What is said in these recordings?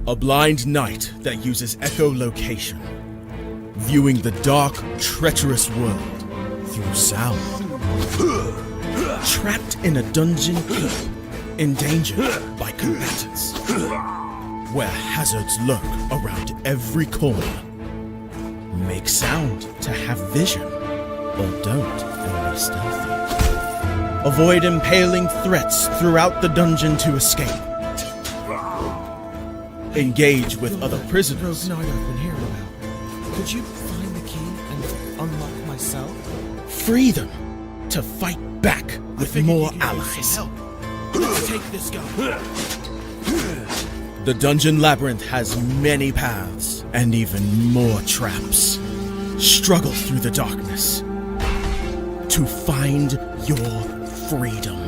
A blind knight that uses echolocation, viewing the dark, treacherous world through sound. Trapped in a dungeon keep, endangered by combatants, where hazards lurk around every corner. Make sound to have vision, or don't and be stealthy. Avoid impaling threats throughout the dungeon to escape. Engage with other prisoners. Rogue Knight I've been hearing about. Could you find the key and unlock my cell? Free them to fight back with more allies. Let's take this guy. The Dungeon Labyrinth has many paths and even more traps. Struggle through the darkness to find your freedom.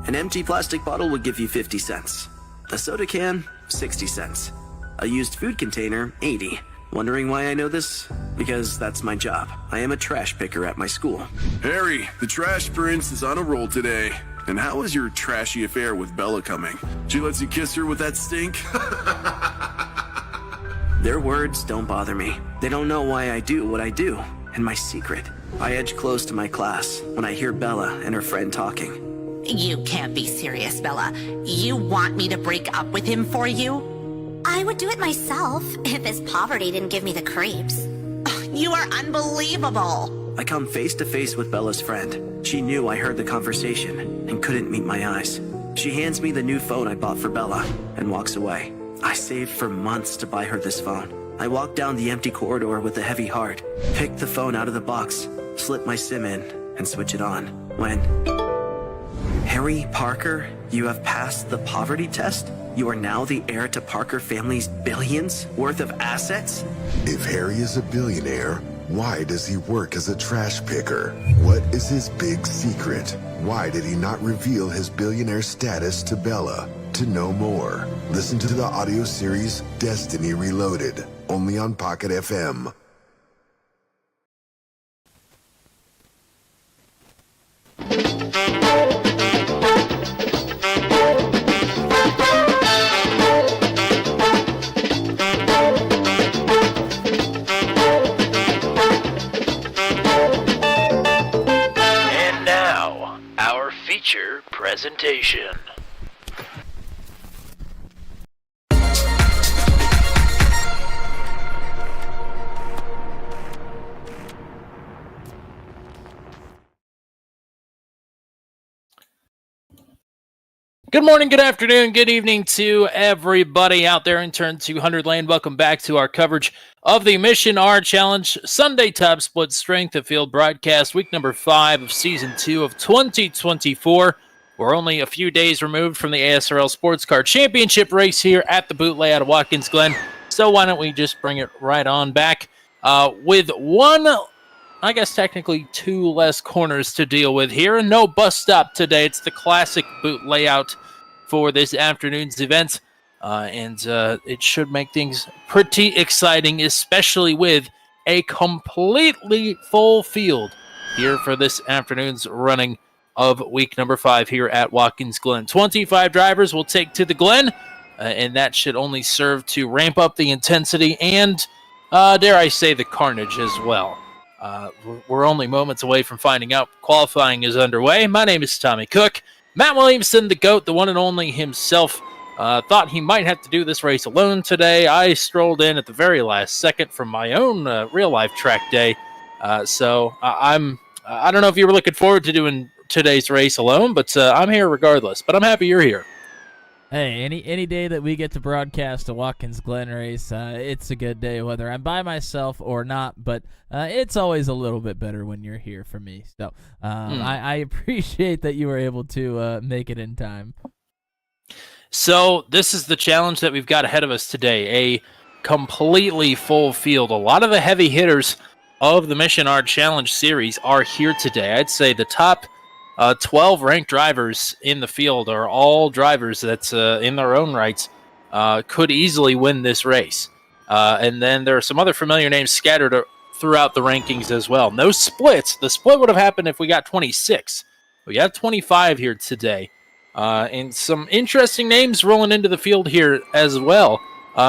An empty plastic bottle would give you 50 cents. A soda can, 60 cents. A used food container, 80. Wondering why I know this? Because that's my job. I am a trash picker at my school. Harry, the trash prince is on a roll today. And how is your trashy affair with Bella coming? She lets you kiss her with that stink? Their words don't bother me. They don't know why I do what I do. And my secret. I edge close to my class when I hear Bella and her friend talking. You can't be serious, Bella. You want me to break up with him for you? I would do it myself if his poverty didn't give me the creeps. You are unbelievable. I come face to face with Bella's friend. She knew I heard the conversation and couldn't meet my eyes. She hands me the new phone I bought for Bella and walks away. I saved for months to buy her this phone. I walk down the empty corridor with a heavy heart, pick the phone out of the box, slip my SIM in, and switch it on. When... Harry Parker, you have passed the poverty test? You are now the heir to Parker family's billions worth of assets? If Harry is a billionaire, why does he work as a trash picker? What is his big secret? Why did he not reveal his billionaire status to Bella? To know more, listen to the audio series Destiny Reloaded, only on Pocket FM. Presentation. Good morning, good afternoon, good evening to everybody out there in Turn 200 land. Welcome back to our coverage of the Mission R Challenge Sunday Top Split Strength of Field broadcast, week number 5 of Season 2 of 2024. We're only a few days removed from the ASRL Sports Car Championship race here at the boot layout of Watkins Glen. So why don't we just bring it right on back with one, I guess technically 2 less corners to deal with here. And no bus stop today. It's the classic boot layout for this afternoon's event. And it should make things pretty exciting, especially with a completely full field here for this afternoon's running of week number 5 here at Watkins Glen. 25 drivers will take to the Glen, and that should only serve to ramp up the intensity and, dare I say, the carnage as well. We're only moments away from finding out. Qualifying is underway. My name is Tommy Cook. Matt Williamson, the GOAT, the one and only himself, thought he might have to do this race alone today. I strolled in at the very last second from my own real-life track day. So I don't know if you were looking forward to doing today's race alone, but I'm here regardless. But I'm happy you're here. Hey, any day that we get to broadcast a Watkins Glen race, it's a good day, whether I'm by myself or not. But it's always a little bit better when you're here for me. So I appreciate that you were able to make it in time. So this is the challenge that we've got ahead of us today. A completely full field. A lot of the heavy hitters of the Mission R Challenge series are here today. I'd say the top 12 ranked drivers in the field are all drivers that's in their own rights could easily win this race. And then there are some other familiar names scattered throughout the rankings as well. No splits. The split would have happened if we got 26. We have 25 here today. And some interesting names rolling into the field here as well.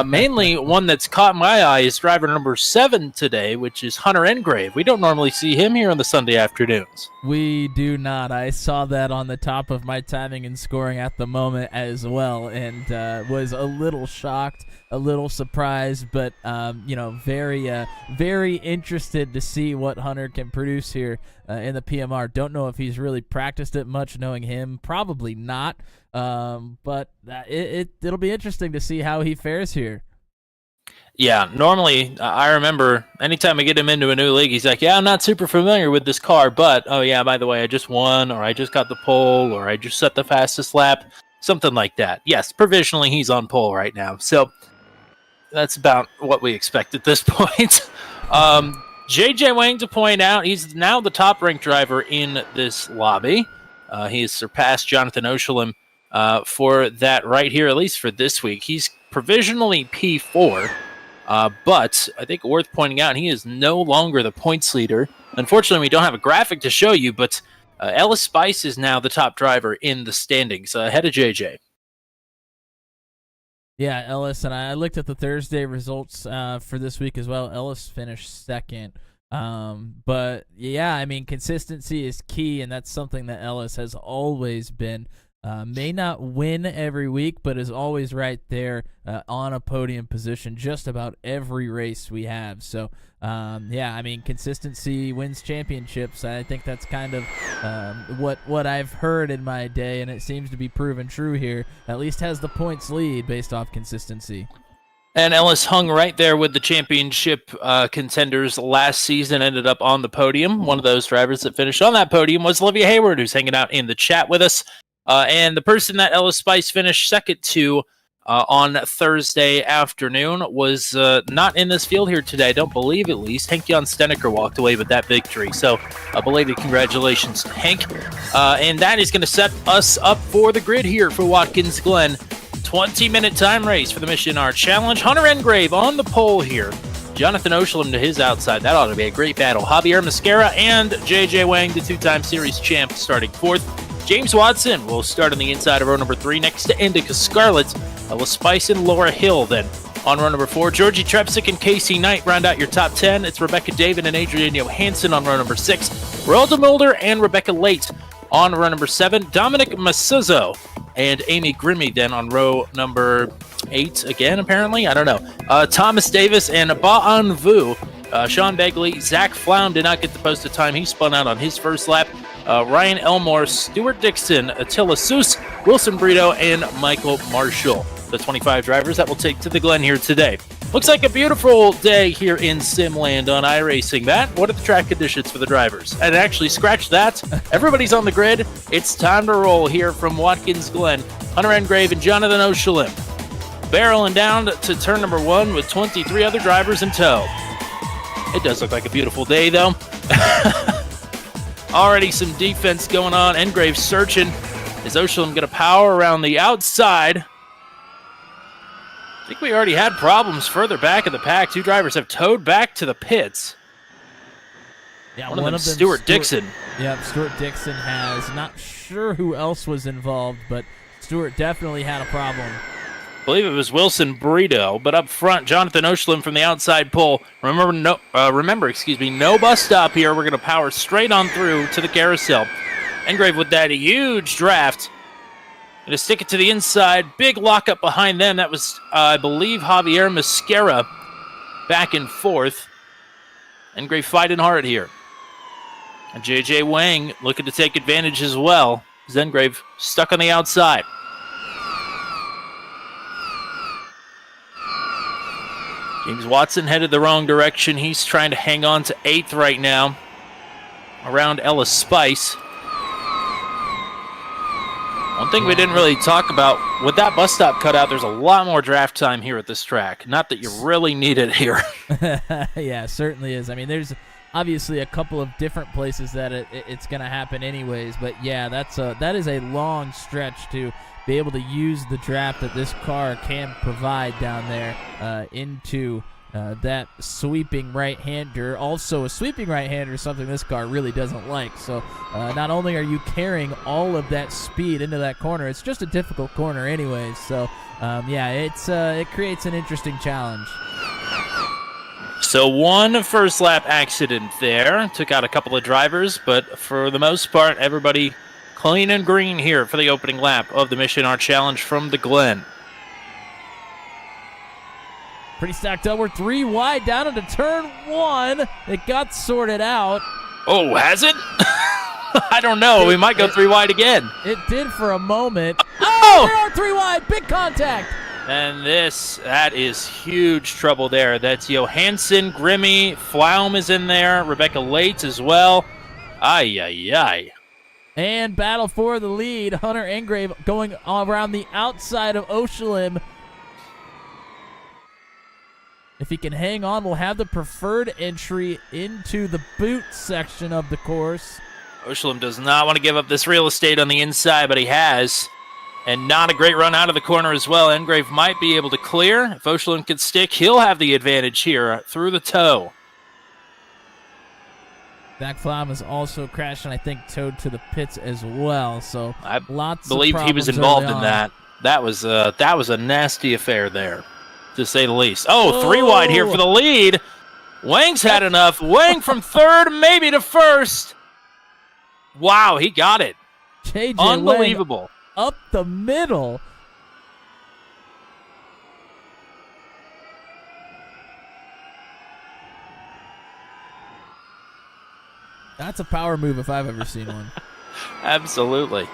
Mainly one that's caught my eye is driver number 7 today, which is Hunter Engrave. We don't normally see him here on the Sunday afternoons. We do not. I saw that on the top of my timing and scoring at the moment as well, and was a little shocked, a little surprised, but very interested to see what Hunter can produce here in the PMR. Don't know if he's really practiced it much, knowing him. Probably not. But it'll be interesting to see how he fares here. Yeah, normally I remember anytime I get him into a new league, he's like, yeah, I'm not super familiar with this car, but, oh yeah, by the way, I just won, or I just got the pole, or I just set the fastest lap, something like that. Yes, provisionally he's on pole right now. So that's about what we expect at this point. JJ Wang, to point out, he's now the top-ranked driver in this lobby. He has surpassed Jonathan Oshalem for that right here, at least for this week. He's provisionally P4, but I think worth pointing out, he is no longer the points leader. Unfortunately, we don't have a graphic to show you, but Ellis Spice is now the top driver in the standings, ahead of JJ. Yeah, Ellis, and I looked at the Thursday results for this week as well. Ellis finished second. But yeah, I mean, consistency is key, and that's something that Ellis has always been. May not win every week, but is always right there on a podium position just about every race we have. So, yeah, I mean, consistency wins championships. I think that's kind of what I've heard in my day, and it seems to be proven true here. At least has the points lead based off consistency. And Ellis hung right there with the championship contenders last season, ended up on the podium. One of those drivers that finished on that podium was Olivia Hayward, who's hanging out in the chat with us. And the person that Ellis Spice finished second to on Thursday afternoon was not in this field here today, I don't believe, at least. Hank Jan Steneker walked away with that victory. So belated congratulations to Hank. And that is going to set us up for the grid here for Watkins Glen. 20-minute time race for the Mission R Challenge. Hunter Engrave on the pole here. Jonathan Oshalem to his outside. That ought to be a great battle. Javier Mascara and JJ Wang, the two-time series champ, starting fourth. James Watson will start on the inside of row number 3 next to Indica Scarlett. Ellis Spice and Laura Hill then on row number 4. Georgie Trepsick and Casey Knight round out your top 10. It's Rebecca David and Adrian Johansson on row number 6. Relda Mulder and Rebecca Late on row number 7. Dominic Masuzzo and Amy Grimmy then on row number 8 again, apparently. I don't know. Thomas Davis and Ba'an Vu. Sean Begley, Zach Flown did not get the posted time. He spun out on his first lap. Ryan Elmore, Stuart Dixon, Attila Seuss, Wilson Brito, and Michael Marshall, the 25 drivers that will take to the Glen here today. Looks like a beautiful day here in Simland on iRacing. Matt, what are the track conditions for the drivers? And actually, scratch that. Everybody's on the grid. It's time to roll here from Watkins Glen. Hunter Engrave and Jonathan Oshalem barreling down to turn number 1 with 23 other drivers in tow. It does look like a beautiful day, though. Already some defense going on. Engrave searching. Is Oshalem going to power around the outside? I think we already had problems further back in the pack. Two drivers have towed back to the pits. Yeah, one of them, Stuart Dixon. Yeah, Stuart Dixon has. Not sure who else was involved, but Stuart definitely had a problem. I believe it was Wilson Brito, but up front, Jonathan Oshalem from the outside pole. Remember, no bus stop here. We're going to power straight on through to the carousel. Engrave with that huge draft. Going to stick it to the inside. Big lockup behind them. That was, I believe, Javier Mascara back and forth. Engrave fighting hard here. And JJ Wang looking to take advantage as well. Engrave stuck on the outside. James Watson headed the wrong direction. He's trying to hang on to 8th right now around Ellis Spice. One thing we didn't really talk about, with that bus stop cut out, there's a lot more draft time here at this track. Not that you really need it here. Yeah, certainly is. I mean, there's obviously a couple of different places that it's going to happen anyways. But yeah, that is a long stretch to be able to use the draft that this car can provide down there into that sweeping right-hander. Also, a sweeping right-hander is something this car really doesn't like. So not only are you carrying all of that speed into that corner, it's just a difficult corner anyways. So yeah, it creates an interesting challenge. So one first lap accident there. Took out a couple of drivers, but for the most part, everybody clean and green here for the opening lap of the Mission Art Challenge from the Glen. Pretty stacked up. We're 3 wide down into turn 1. It got sorted out. Oh, has it? I don't know. We might go 3 wide again. It did for a moment. Oh! They are 3 wide. Big contact. And that is huge trouble there. That's Johansson, Grimmy, Flaum is in there, Rebecca Lates as well. Ay, ay, ay. And battle for the lead. Hunter Engrave going around the outside of Oshalim. If he can hang on, we'll have the preferred entry into the boot section of the course. Oshalim does not want to give up this real estate on the inside, but he has. And not a great run out of the corner as well. Engrave might be able to clear. If Oshalim can stick, he'll have the advantage here through the toe. Zach Flaum is also crashed and I think towed to the pits as well. So I lots believe of he was involved in that. That was a nasty affair there, to say the least. Oh, 3 wide here for the lead. Wang's had enough. Wang from third, maybe to first. Wow, he got it. JJ Unbelievable. Wang up the middle. That's a power move if I've ever seen one. Absolutely.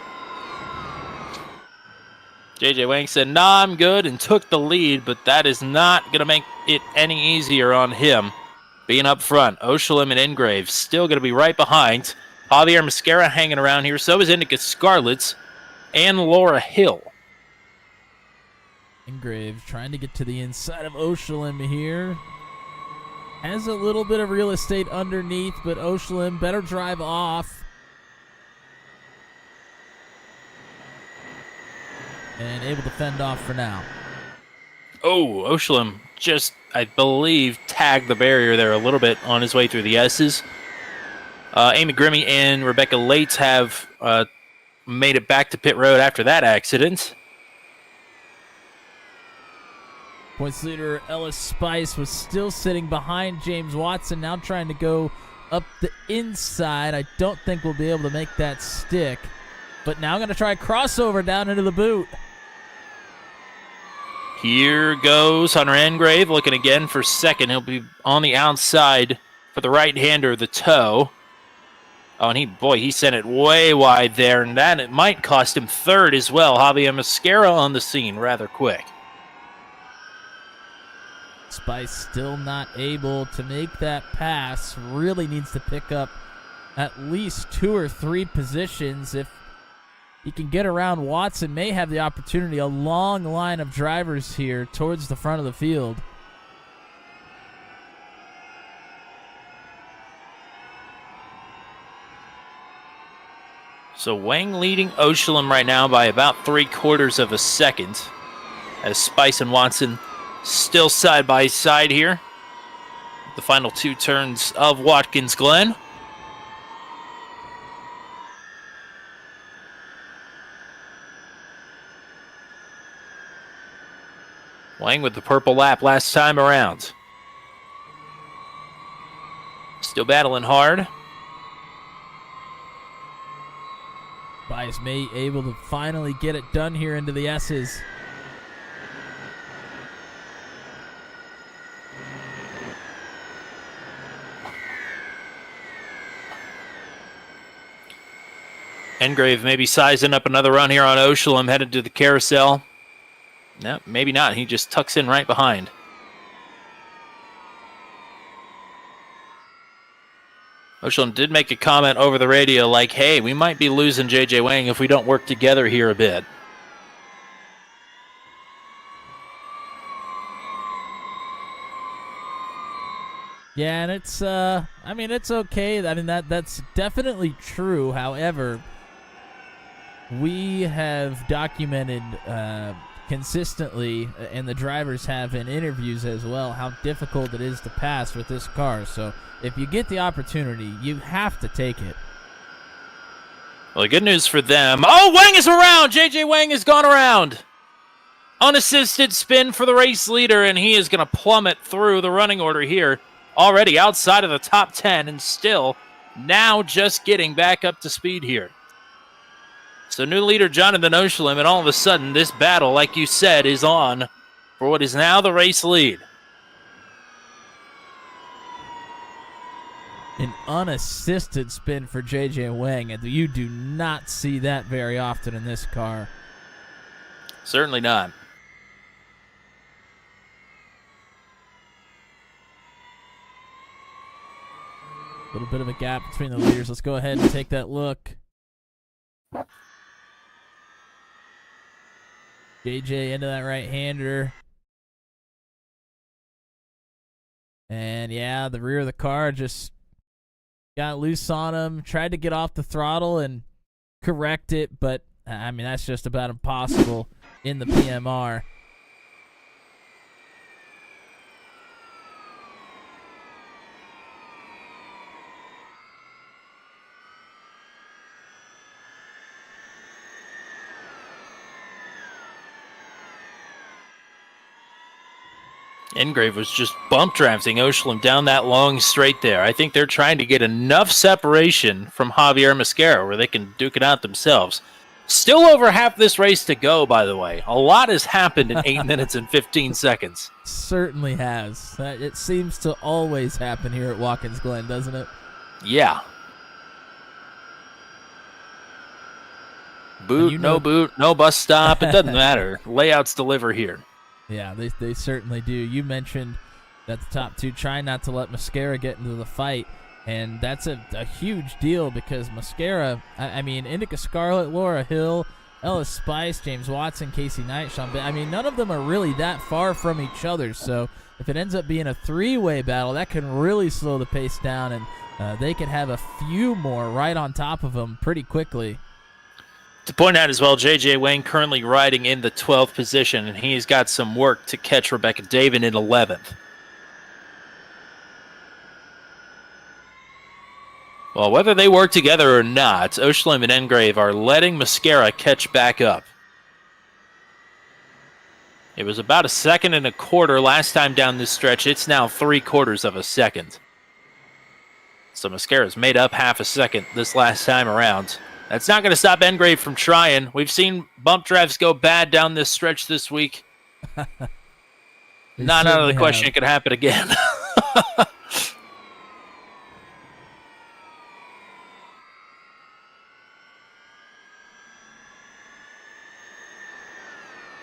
JJ Wang said, nah, I'm good, and took the lead, but that is not going to make it any easier on him being up front. Oshalim and Engrave still going to be right behind. Javier Mascara hanging around here. So is Indica Scarlets and Laura Hill. Engrave trying to get to the inside of Oshalim here. Has a little bit of real estate underneath, but Oshalim better drive off. And able to fend off for now. Oh, Oshalim just, I believe, tagged the barrier there a little bit on his way through the S's. Amy Grimmy and Rebecca Lates have made it back to pit road after that accident. Points leader Ellis Spice was still sitting behind James Watson, now trying to go up the inside. I don't think we'll be able to make that stick. But now going to try a crossover down into the boot. Here goes Hunter Engrave looking again for second. He'll be on the outside for the right-hander, the toe. Oh, and he sent it way wide there, and that it might cost him third as well. Javier Mascara on the scene rather quick. Spice still not able to make that pass. Really needs to pick up at least 2 or 3 positions. If he can get around Watson, may have the opportunity. A long line of drivers here towards the front of the field. So Wang leading Oshalim right now by about 3/4 of a second, as Spice and Watson still side by side here. The final 2 turns of Watkins Glen. Wang with the purple lap last time around. Still battling hard. Bias may able to finally get it done here into the S's. Engrave maybe sizing up another run here on Oshalim, headed to the carousel. No, maybe not. He just tucks in right behind. Oshalim did make a comment over the radio like, hey, we might be losing JJ Wang if we don't work together here a bit. Yeah, and it's it's okay. I mean that's definitely true. However, we have documented consistently, and the drivers have in interviews as well, how difficult it is to pass with this car. So if you get the opportunity, you have to take it. Well, the good news for them. Oh, Wang is around! JJ Wang has gone around! Unassisted spin for the race leader, and he is going to plummet through the running order here. Already outside of the top 10, and still now just getting back up to speed here. So new leader Jonathan Oshlim, and all of a sudden this battle, like you said, is on for what is now the race lead. An unassisted spin for JJ Wang, and you do not see that very often in this car. Certainly not. A little bit of a gap between the leaders. Let's go ahead and take that look. JJ into that right-hander. And yeah, the rear of the car just got loose on him. Tried to get off the throttle and correct it, but I mean, that's just about impossible in the PMR. Engrave was just bump drafting Oshlim down that long straight there. I think they're trying to get enough separation from Javier Mascara where they can duke it out themselves. Still over half this race to go, by the way. A lot has happened in 8 minutes and 15 seconds. Certainly has. It seems to always happen here at Watkins Glen, doesn't it? Yeah. Boot, no bus stop. It doesn't matter. Layouts deliver here. Yeah, they certainly do. You mentioned that the top two try not to let Mascara get into the fight, and that's a huge deal because Mascara, I mean, Indica Scarlet, Laura Hill, Ellis Spice, James Watson, Casey Knight, Sean I mean, none of them are really that far from each other, so if it ends up being a three-way battle, that can really slow the pace down, and they could have a few more right on top of them pretty quickly. To point out as well, JJ Wang currently riding in the 12th position, and he's got some work to catch Rebecca David in 11th. Well, whether they work together or not, Oshlim and Engrave are letting Mascara catch back up. It was about 1.25 seconds last time down this stretch. It's now 3/4 of a second. So Mascara's made up 0.5 second this last time around. That's not going to stop Engrave from trying. We've seen bump drafts go bad down this stretch this week. Not out of the question it could happen again.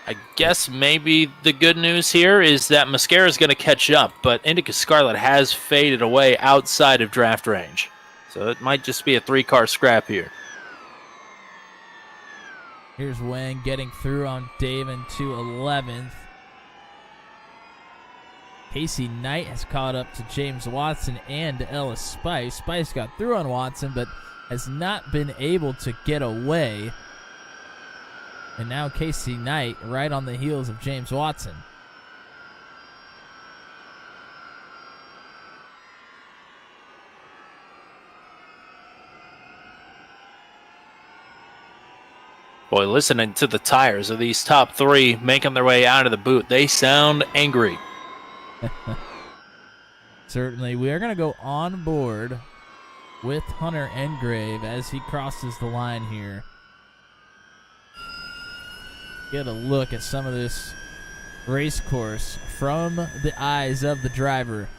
I guess maybe the good news here is that Mascara is going to catch up, but Indica Scarlet has faded away outside of draft range. So it might just be a 3-car scrap here. Here's Wang getting through on Davin to 11th. Casey Knight has caught up to James Watson and Ellis Spice. Spice got through on Watson, but has not been able to get away. And now Casey Knight right on the heels of James Watson. Boy, listening to the tires of these top three making their way out of the boot, they sound angry. Certainly. We are going to go on board with Hunter Engrave as he crosses the line here. Get a look at some of this race course from the eyes of the driver.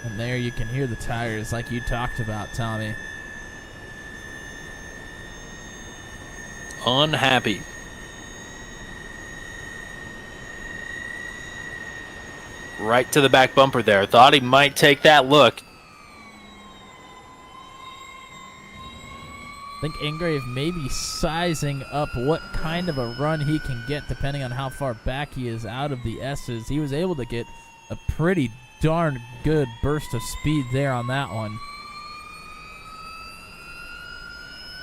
And there you can hear the tires like you talked about, Tommy. Unhappy. Right to the back bumper there. Thought he might take that look. I think Engrave may be sizing up what kind of a run he can get depending on how far back he is out of the S's. He was able to get a pretty darn good burst of speed there on that one.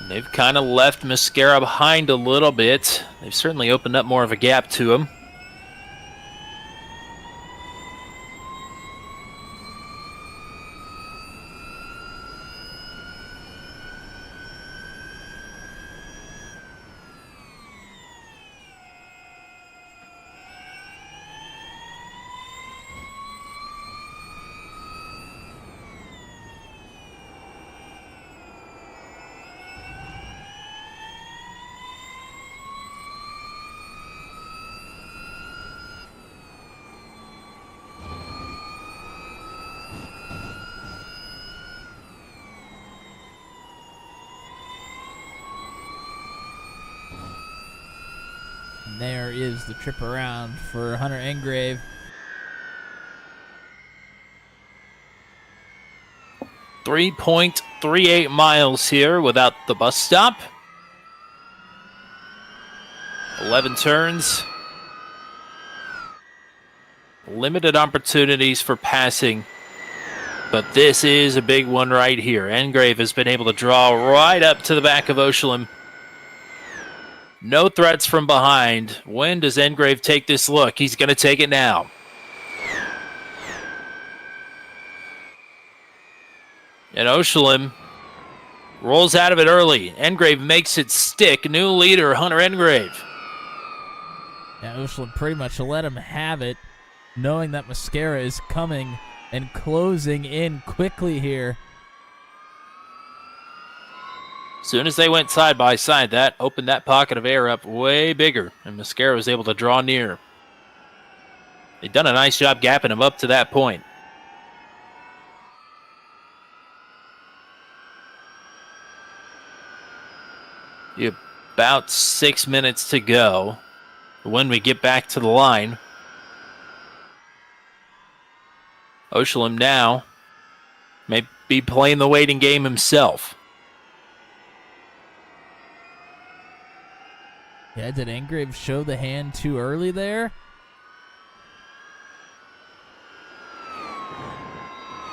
They've kind of left Mascara behind a little bit. They've certainly opened up more of a gap to him. And there is the trip around for Hunter Engrave. .38 miles here without the bus stop. 11 turns. Limited opportunities for passing. But this is a big one right here. Engrave has been able to draw right up to the back of Oshalem. No threats from behind. When does Engrave take this look? He's going to take it now. And Oshalem rolls out of it early. Engrave makes it stick. New leader, Hunter Engrave. Yeah, Oshalem pretty much let him have it, knowing that Mascara is coming and closing in quickly here. Soon as they went side by side, that opened that pocket of air up way bigger, and Mascara was able to draw near. They've done a nice job gapping him up to that point. About 6 minutes to go when we get back to the line. Oshalem now may be playing the waiting game himself. Yeah, did Engrave show the hand too early there?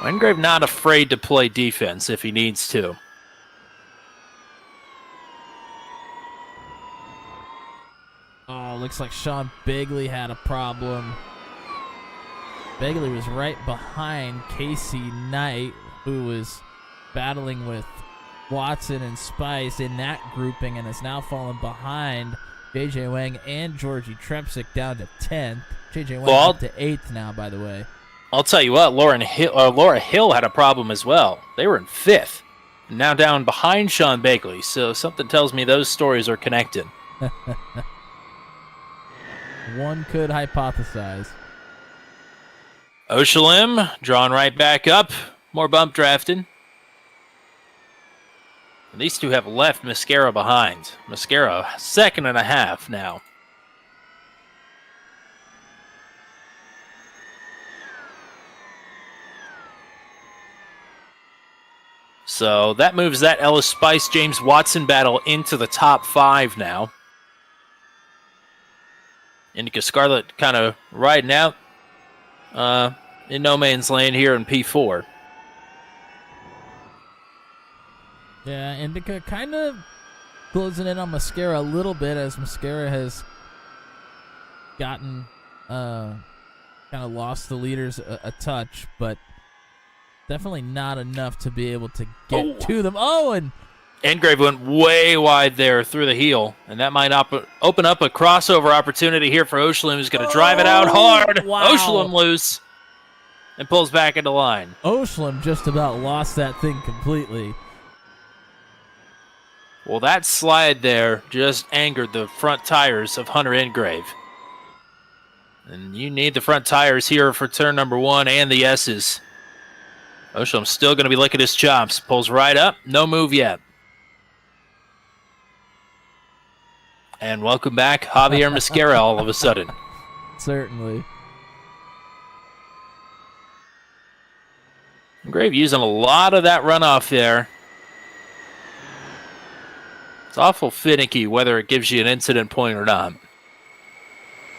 Engrave not afraid to play defense if he needs to. Oh, looks like Sean Begley had a problem. Begley was right behind Casey Knight, who was battling with Watson and Spice in that grouping and has now fallen behind JJ Wang and Georgie Trepsick down to 10th. JJ Wang up to 8th now, by the way. I'll tell you what, Laura Hill had a problem as well. They were in 5th, now down behind Sean Begley, so something tells me those stories are connected. One could hypothesize. Oshalem drawn right back up. More bump drafting. And these two have left Mascara behind. Mascara, 2.5 now. So that moves that Ellis Spice James Watson battle into the top 5 now. Indica Scarlet kind of riding out in no man's land here in P4. Yeah, Indica kind of closing in on Mascara a little bit as Mascara has gotten kind of lost the leaders a touch, but definitely not enough to be able to get to them. Oh, and Engrave went way wide there through the heel, and that might open up a crossover opportunity here for Oshalem, who's going to drive it out hard. Wow. Oshalem loose and pulls back into line. Oshalem just about lost that thing completely. Well, that slide there just angered the front tires of Hunter Engrave. And you need the front tires here for turn number 1 and the S's. Oshalem's still going to be licking his chops. Pulls right up. No move yet. And welcome back, Javier Mascara, all of a sudden. Certainly. Grave using a lot of that runoff there. It's awful finicky whether it gives you an incident point or not.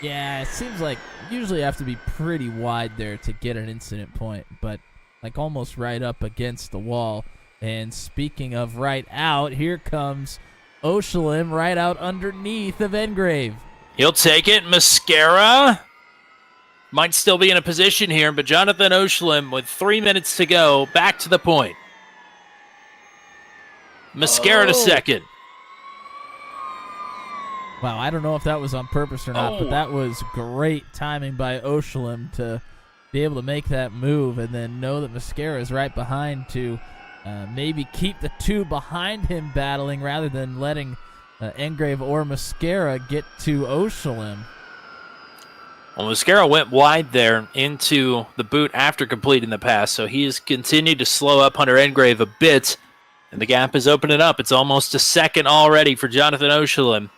Yeah, it seems like usually you have to be pretty wide there to get an incident point, but like almost right up against the wall. And speaking of right out, here comes Oshalim right out underneath of Engrave. He'll take it. Mascara might still be in a position here, but Jonathan Oshalim with 3 minutes to go, back to the point. Mascara to second. Wow, I don't know if that was on purpose or not, but that was great timing by Oshalim to be able to make that move and then know that Mascara is right behind to maybe keep the two behind him battling rather than letting Engrave or Mascara get to Oshalim. Well, Mascara went wide there into the boot after completing the pass, so he has continued to slow up Hunter Engrave a bit, and the gap is opening up. It's almost a second already for Jonathan Oshalim.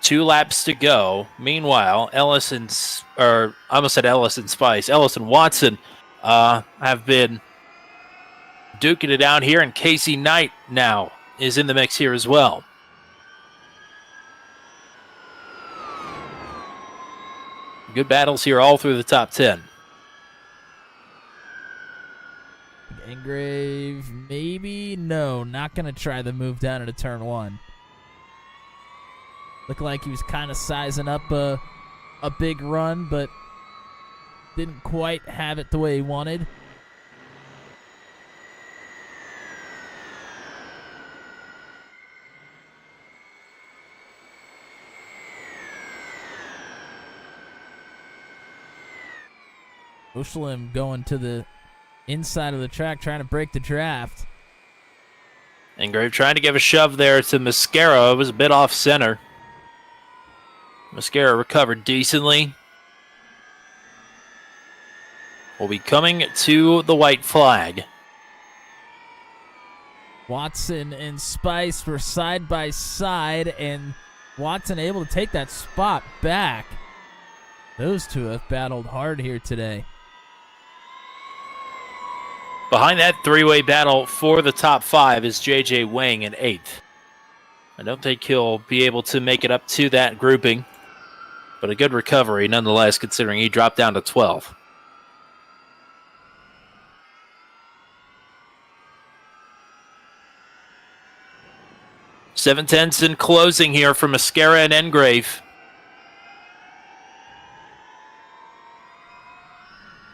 2 laps to go. Meanwhile, Ellis and Watson have been duking it out here, and Casey Knight now is in the mix here as well. Good battles here all through the top 10. Engrave, maybe? No, not going to try the move down into turn 1. Looked like he was kind of sizing up a big run, but didn't quite have it the way he wanted. Oshalim going to the inside of the track, trying to break the draft. Engrave trying to give a shove there to Mascara. It was a bit off center. Mascara recovered decently. Will be coming to the white flag. Watson and Spice were side by side, and Watson able to take that spot back. Those two have battled hard here today. Behind that three-way battle for the top 5 is J.J. Wang in 8th. I don't think he'll be able to make it up to that grouping, but a good recovery nonetheless, considering he dropped down to 12th. Seven-tenths in closing here for Mascara and Engrave.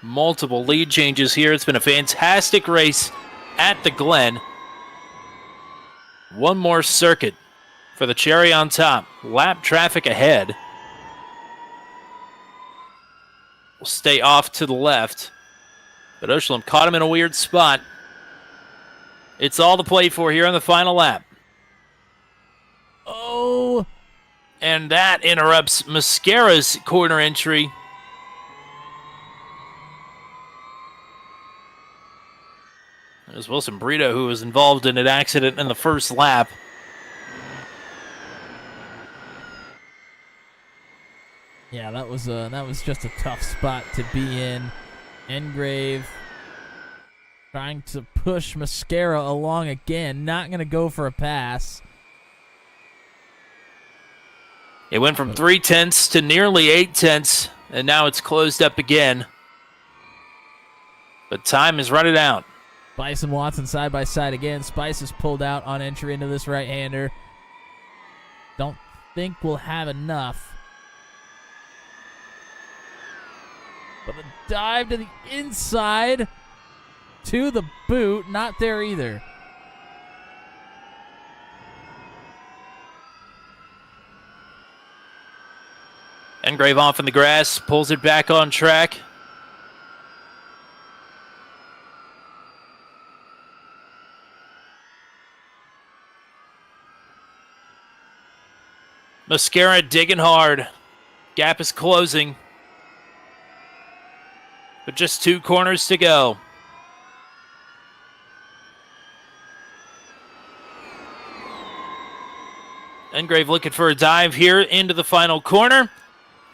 Multiple lead changes here. It's been a fantastic race at the Glen. One more circuit for the cherry on top. Lap traffic ahead. Will stay off to the left. But Oshalim caught him in a weird spot. It's all to play for here on the final lap. Oh! And that interrupts Mascara's corner entry. There's Wilson Brito, who was involved in an accident in the first lap. Yeah, that was just a tough spot to be in. Engrave trying to push Mascara along again. Not going to go for a pass. It went from 3/10 to nearly 8/10, and now it's closed up again. But time is running out. Spice and Watson side by side again. Spice is pulled out on entry into this right-hander. Don't think we'll have enough. But the dive to the inside to the boot, not there either. Engrave off in the grass, pulls it back on track. Mascara digging hard. Gap is closing. But just 2 corners to go. Engrave looking for a dive here into the final corner.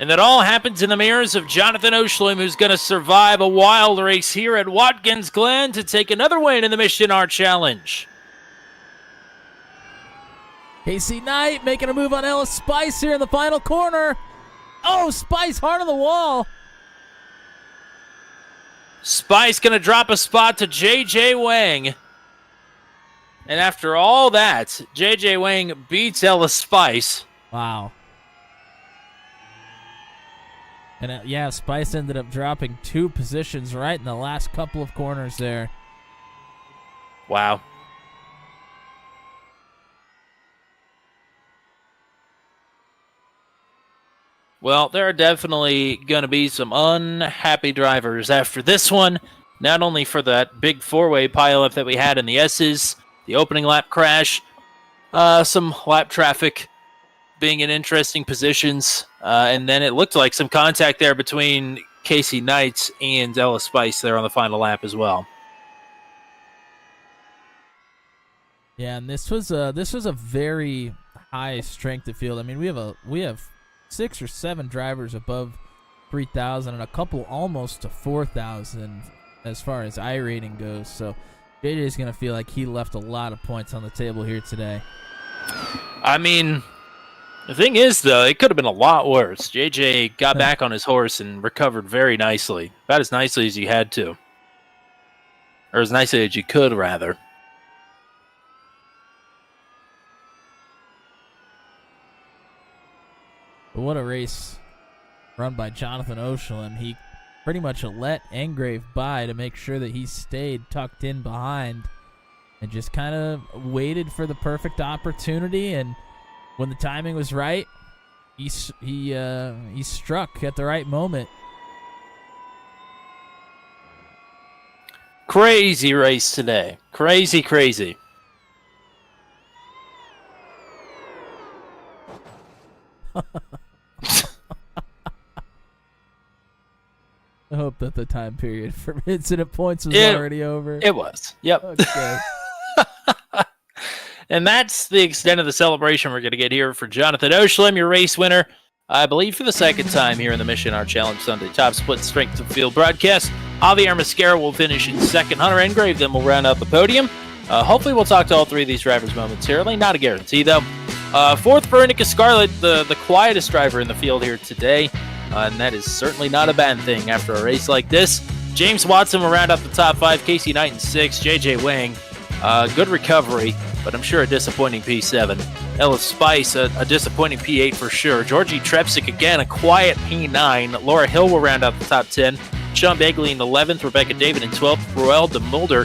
And that all happens in the mirrors of Jonathan Oshlim, who's going to survive a wild race here at Watkins Glen to take another win in the Mission Art Challenge. Casey Knight making a move on Ellis Spice here in the final corner. Oh, Spice hard on the wall. Spice going to drop a spot to J.J. Wang. And after all that, J.J. Wang beats Ellis Spice. Wow. And yeah, Spice ended up dropping 2 positions right in the last couple of corners there. Wow. Well, there are definitely going to be some unhappy drivers after this one, not only for that big 4-way pileup that we had in the S's, the opening lap crash, some lap traffic being in interesting positions, and then it looked like some contact there between Casey Knight and Ellis Spice there on the final lap as well. Yeah, and this was a very high strength of field. I mean, we have 6 or 7 drivers above 3,000 and a couple almost to 4,000 as far as I rating goes. So JJ's going to feel like he left a lot of points on the table here today. I mean, the thing is, though, it could have been a lot worse. JJ got back on his horse and recovered very nicely. About as nicely as you had to. Or as nicely as you could, rather. But what a race run by Jonathan Oshlim. He pretty much let Engrave by to make sure that he stayed tucked in behind and just kind of waited for the perfect opportunity. And when the timing was right, he struck at the right moment. Crazy race today. Crazy, crazy. I hope that the time period for incident points was already over. It was. Yep. Okay. And that's the extent of the celebration we're going to get here for Jonathan Oshlim, your race winner, I believe for the second time here in the Mission Art Challenge Sunday Top Split Strength of Field broadcast. Javier Mascara will finish in second. Hunter Engrave then will round out the podium. Hopefully we'll talk to all 3 of these drivers momentarily. Not a guarantee, though. Fourth, Veronica Scarlett, the quietest driver in the field here today. And that is certainly not a bad thing after a race like this. James Watson will round out the top 5. Casey Knight in 6. J.J. Wang, good recovery, but I'm sure a disappointing P7. Ellis Spice, a disappointing P8 for sure. Georgie Trepsick, again, a quiet P9. Laura Hill will round out the top 10. Sean Begley in 11th. Rebecca David in 12th. Roel de Mulder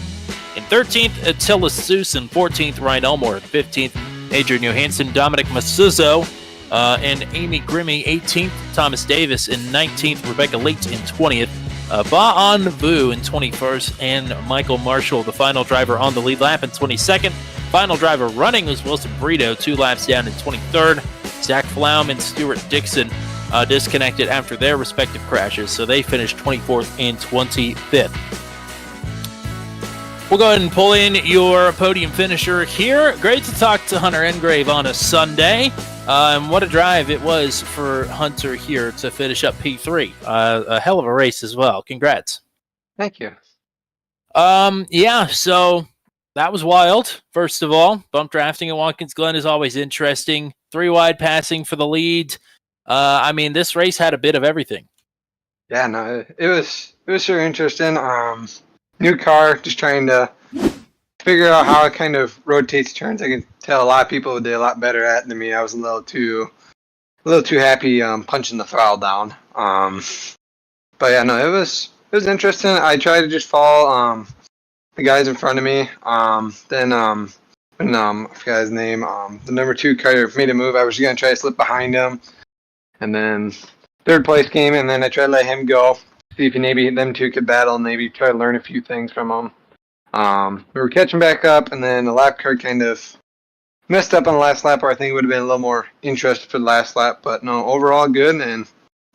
in 13th. Attila Seuss in 14th. Ryan Elmore in 15th. Adrian Johansson, Dominic Masuzo, and Amy Grimmy 18th. Thomas Davis in 19th. Rebecca Leite in 20th. Ba-On Vu in 21st. And Michael Marshall, the final driver on the lead lap, in 22nd. Final driver running was Wilson Brito, 2 laps down in 23rd. Zach Flaum and Stuart Dixon disconnected after their respective crashes, so they finished 24th and 25th. We'll go ahead and pull in your podium finisher here. Great to talk to Hunter Engrave on a Sunday. And what a drive it was for Hunter here to finish up P3. A hell of a race as well. Congrats. Thank you. Yeah, so that was wild, first of all. Bump drafting at Watkins Glen is always interesting. 3 wide passing for the lead. I mean, this race had a bit of everything. Yeah, no, it was sure interesting. New car, just trying to figure out how it kind of rotates turns. I can tell a lot of people did a lot better at it than me. I was a little too happy punching the throttle down. But yeah, no, it was interesting. I tried to just follow the guys in front of me. Then I forgot his name. The number 2 car made a move. I was just gonna try to slip behind him, and then third place came, and then I tried to let him go. See if maybe them 2 could battle and maybe try to learn a few things from them. We were catching back up, and then the lap car kind of messed up on the last lap, or I think it would have been a little more interested for the last lap. But no, overall good, and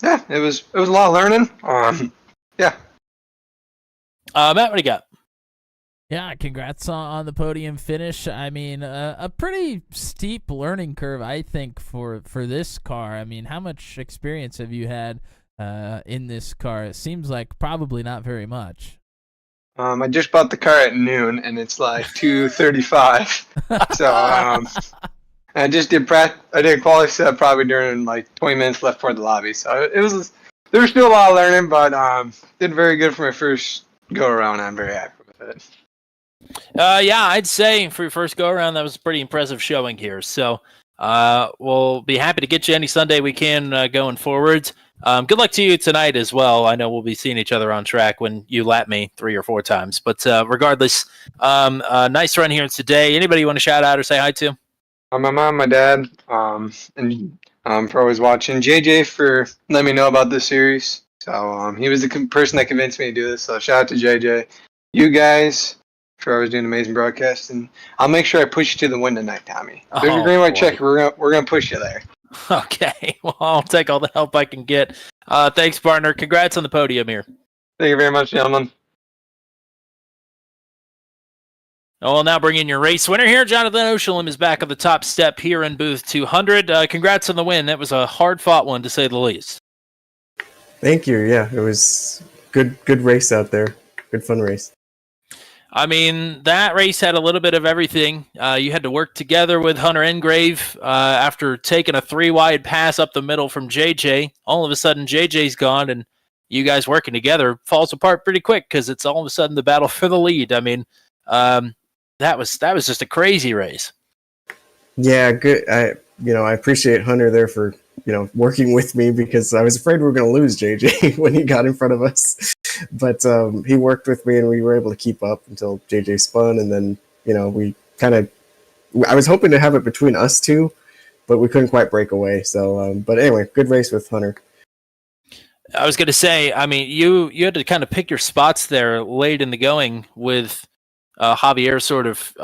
yeah, it was a lot of learning. Yeah. Matt, what do you got? Yeah, congrats on the podium finish. I mean, a pretty steep learning curve, I think, for this car. I mean, how much experience have you had in this car? It seems like probably not very much. I just bought the car at noon, and it's like 2:35. So I just did I did quality set probably during like 20 minutes left for the lobby. So there was still a lot of learning, but did very good for my first go around. I'm very happy with it. Yeah, I'd say for your first go around, that was a pretty impressive showing here. So we'll be happy to get you any Sunday we can going forward. Good luck to you tonight as well. I know we'll be seeing each other on track when you lap me 3 or 4 times. But regardless, nice run here today. Anybody you want to shout out or say hi to? My mom, my dad, and for always watching. JJ for letting me know about this series. So he was the person that convinced me to do this. So shout out to JJ. You guys for always doing an amazing broadcast, and I'll make sure I push you to the win tonight, Tommy. There's your green white check. We're gonna push you there. Okay, well, I'll take all the help I can get. Thanks, partner. Congrats on the podium here. Thank you very much, gentlemen. We'll now bring in your race winner here. Jonathan Oshalem is back on the top step here in booth 200. Congrats on the win. That was a hard-fought one, to say the least. Thank you. Yeah, it was good race out there. Good fun race. I mean, that race had a little bit of everything. You had to work together with Hunter Engrave after taking a 3-wide pass up the middle from JJ. All of a sudden, JJ's gone, and you guys working together falls apart pretty quick because it's all of a sudden the battle for the lead. I mean, that was just a crazy race. Yeah, good. I appreciate Hunter there for working with me because I was afraid we were going to lose JJ when he got in front of us. But he worked with me and we were able to keep up until JJ spun. And then, I was hoping to have it between us two, but we couldn't quite break away. So, but anyway, good race with Hunter. I was going to say, I mean, you had to kind of pick your spots there late in the going with Javier sort of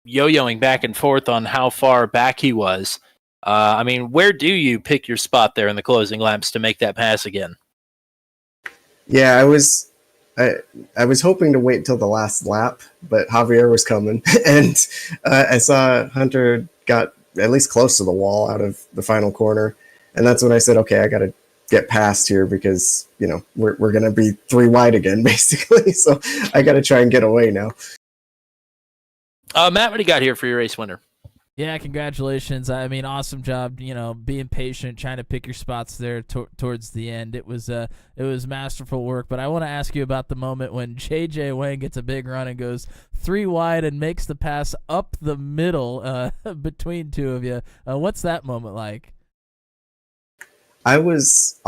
yo-yoing back and forth on how far back he was. I mean, where do you pick your spot there in the closing laps to make that pass again? Yeah, I was hoping to wait till the last lap, but Javier was coming, and I saw Hunter got at least close to the wall out of the final corner, and that's when I said, okay, I got to get past here because we're gonna be 3 wide again, basically. So I got to try and get away now. Matt, what do you got here for your race winner? Yeah, congratulations. I mean, awesome job, being patient, trying to pick your spots there towards the end. It was masterful work, but I want to ask you about the moment when JJ Wang gets a big run and goes 3 wide and makes the pass up the middle between two of you. What's that moment like? I was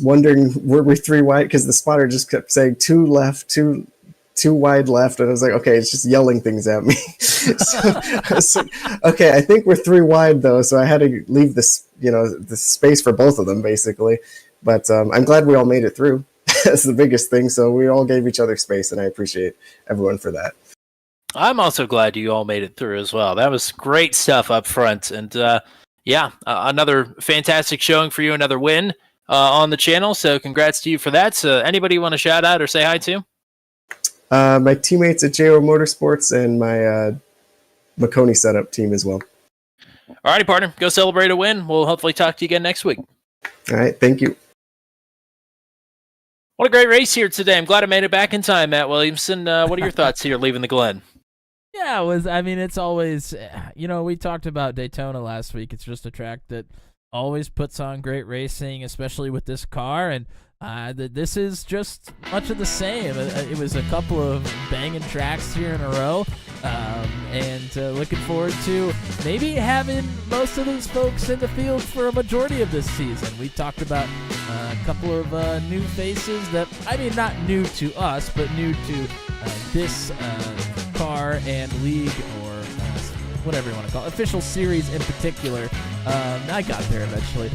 wondering, were we 3 wide? Because the spotter just kept saying 2 left, 2 wide left, and I was like, okay, it's just yelling things at me. So I was like, okay, I think we're 3 wide though, so I had to leave this, the space for both of them basically. But I'm glad we all made it through. That's the biggest thing. So we all gave each other space, and I appreciate everyone for that. I'm also glad you all made it through as well. That was great stuff up front, and another fantastic showing for you, another win on the channel. So congrats to you for that. So anybody you want to shout out or say hi to? My teammates at JO Motorsports and my Maconi setup team as well. All righty, partner. Go celebrate a win. We'll hopefully talk to you again next week. All right. Thank you. What a great race here today. I'm glad I made it back in time, Matt Williamson. What are your thoughts here leaving the Glen? Yeah, it's always, we talked about Daytona last week. It's just a track that always puts on great racing, especially with this car. And this is just much of the same. It was a couple of banging tracks here in a row, and looking forward to maybe having most of these folks in the field for a majority of this season. We talked about a couple of new faces that, not new to us, but new to this car and league, or whatever you want to call it, official series in particular. I got there eventually.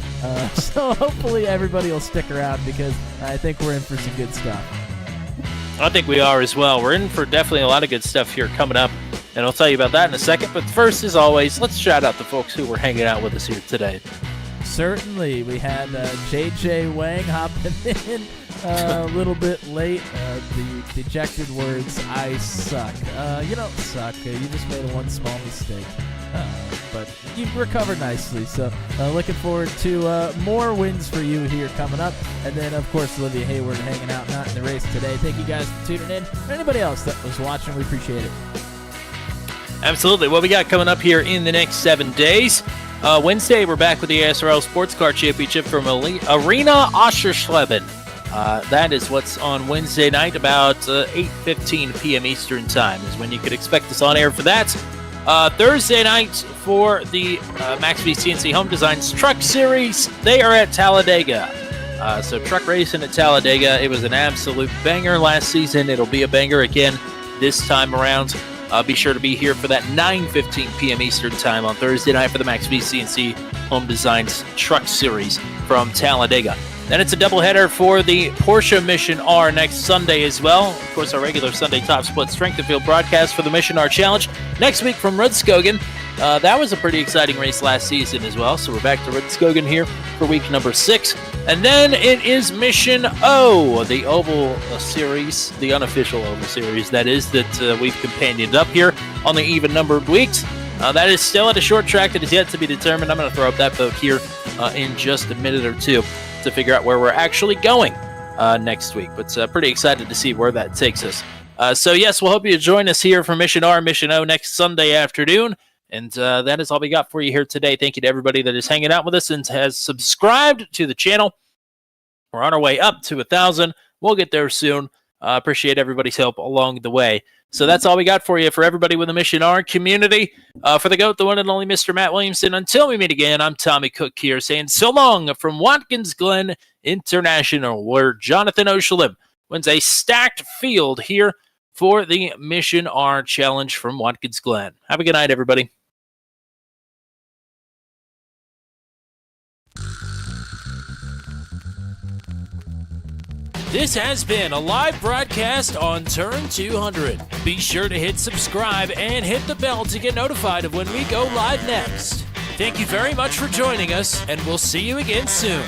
So hopefully everybody will stick around because I think we're in for some good stuff. I think we are as well. We're in for definitely a lot of good stuff here coming up, and I'll tell you about that in a second. But first, as always, let's shout out the folks who were hanging out with us here today. Certainly. We had JJ Wang hopping in a little bit late. The dejected words, I suck. You don't suck. You just made one small mistake. But you've recovered nicely. So looking forward to more wins for you here coming up. And then, of course, Olivia Hayward hanging out, not in the race today. Thank you guys for tuning in. And anybody else that was watching, we appreciate it. Absolutely. What we got coming up here in the next 7 days. Wednesday, we're back with the ASRL Sports Car Championship from Arena Oschersleben. That is what's on Wednesday night, about 8:15 p.m. Eastern Time is when you could expect us on air for that. Thursday night for the Max V CNC Home Designs Truck Series. They are at Talladega. So truck racing at Talladega. It was an absolute banger last season. It'll be a banger again this time around. Be sure to be here for that 9:15 p.m. Eastern Time on Thursday night for the Max V CNC Home Designs Truck Series from Talladega. Then it's a doubleheader for the Porsche Mission R next Sunday as well. Of course, our regular Sunday Top Split Strength of Field broadcast for the Mission R Challenge next week from Rudskogen. That was a pretty exciting race last season as well. So we're back to Rudskogen here for week number 6. And then it is Mission O, the Oval Series, the unofficial Oval Series, that is, that we've companioned up here on the even-numbered weeks. That is still at a short track that is yet to be determined. I'm going to throw up that vote here in just a minute or two to figure out where we're actually going next week. But pretty excited to see where that takes us. So, yes, we'll hope you join us here for Mission R, Mission O next Sunday afternoon. And that is all we got for you here today. Thank you to everybody that is hanging out with us and has subscribed to the channel. We're on our way up to 1,000. We'll get there soon. Appreciate everybody's help along the way. So that's all we got for you for everybody with the Mission R community. For the GOAT, the one and only Mr. Matt Williamson. Until we meet again, I'm Tommy Cook here saying so long from Watkins, Glen International, where Jonathan O'Shalim wins a stacked field here for the Mission R Challenge from Watkins, Glen. Have a good night, everybody. This has been a live broadcast on Turn 200. Be sure to hit subscribe and hit the bell to get notified of when we go live next. Thank you very much for joining us, and we'll see you again soon.